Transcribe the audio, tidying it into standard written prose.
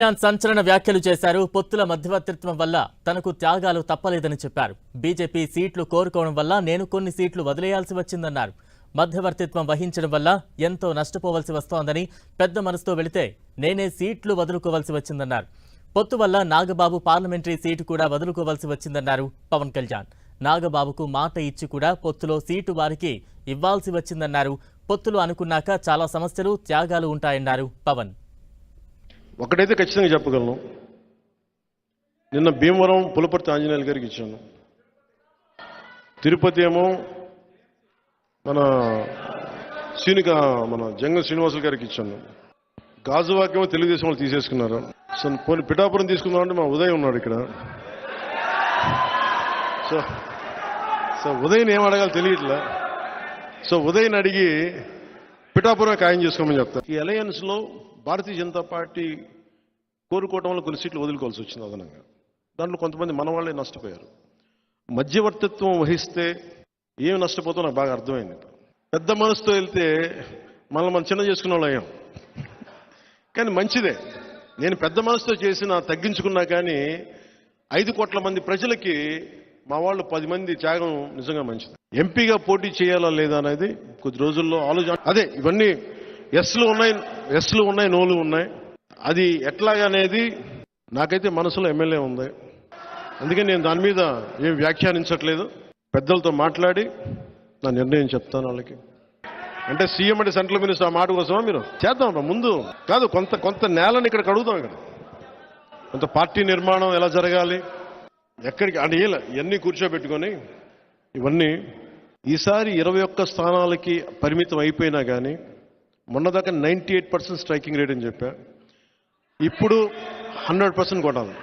సంచలన వ్యాఖ్యలు చేశారు. పొత్తుల మధ్యవర్తిత్వం వల్ల తనకు త్యాగాలు తప్పలేదని చెప్పారు. బీజేపీ సీట్లు కోరుకోవడం వల్ల నేను కొన్ని సీట్లు వదిలేయాల్సి వచ్చిందన్నారు. మధ్యవర్తిత్వం వహించడం వల్ల ఎంతో నష్టపోవలసి వస్తోందని, పెద్ద మనసుతో వెళితే నేనే సీట్లు వదులుకోవాల్సి వచ్చిందన్నారు. పొత్తు వల్ల నాగబాబు పార్లమెంటరీ సీటు కూడా వదులుకోవాల్సి వచ్చిందన్నారు పవన్ కళ్యాణ్. నాగబాబుకు మాట ఇచ్చి కూడా పొత్తులో సీటు వారికి ఇవ్వాల్సి వచ్చిందన్నారు. పొత్తులు అనుకున్నాక చాలా సమస్యలు, త్యాగాలు ఉంటాయన్నారు పవన్. ఒకటైతే ఖచ్చితంగా చెప్పగలను, నిన్న భీమవరం పులపర్తి ఆంజనేయులు గారికి ఇచ్చాను, తిరుపతి ఏమో మన జంగం శ్రీనివాసులు గారికి ఇచ్చాను, గాజువాకేమో తెలుగుదేశం వాళ్ళు తీసేసుకున్నారు. సో పోనీ పిఠాపురం తీసుకుందామంటే మా ఉదయ్ ఉన్నాడు ఇక్కడ. సో ఉదయ్ని ఏం అడగాలి తెలియట్లే. సో ఉదయ్ని అడిగి పిఠాపురం ఖాయం చేసుకోమని చెప్తారు. ఈ అలయన్స్లో భారతీయ జనతా పార్టీ కోరుకోవటం వల్ల కొన్ని సీట్లు వదులుకోవాల్సి వచ్చింది అదనంగా. దాంట్లో కొంతమంది మన వాళ్ళే నష్టపోయారు. మధ్యవర్తిత్వం వహిస్తే ఏమి నష్టపోతాం నాకు బాగా అర్థమైంది. పెద్ద మనసుతో వెళ్తే మనం చిన్న చేసుకున్న వాళ్ళు అయ్యాం. కానీ మంచిదే, నేను పెద్ద మనసుతో చేసిన తగ్గించుకున్నా కానీ 5 కోట్ల మంది ప్రజలకి మా వాళ్ళు 10 మంది త్యాగం నిజంగా మంచిది. ఎంపీగా పోటీ చేయాలా లేదా అనేది కొద్ది రోజుల్లో ఆలోచన. అదే ఇవన్నీ ఎస్లు ఉన్నాయి, నోలు ఉన్నాయి. అది ఎట్లాగనేది నాకైతే మనసులో ఎమ్మెల్యే ఉంది. అందుకని నేను దాని మీద ఏం వ్యాఖ్యానించట్లేదు. పెద్దలతో మాట్లాడి నా నిర్ణయం చెప్తాను వాళ్ళకి. అంటే సీఎం అంటే సెంట్రల్ మినిస్టర్ ఆ మాట కోసమా మీరు చేద్దాం ముందు కాదు, కొంత నేలని ఇక్కడ కడుగుతాం. ఇక్కడ కొంత పార్టీ నిర్మాణం ఎలా జరగాలి, ఎక్కడికి అంటే ఇవన్నీ కూర్చోబెట్టుకొని ఇవన్నీ ఈసారి 21 స్థానాలకి పరిమితం అయిపోయినా కానీ మొన్నదాకా 98% స్ట్రైకింగ్ రేట్ అని చెప్పా. ఇప్పుడు 100% కొట్టాలి.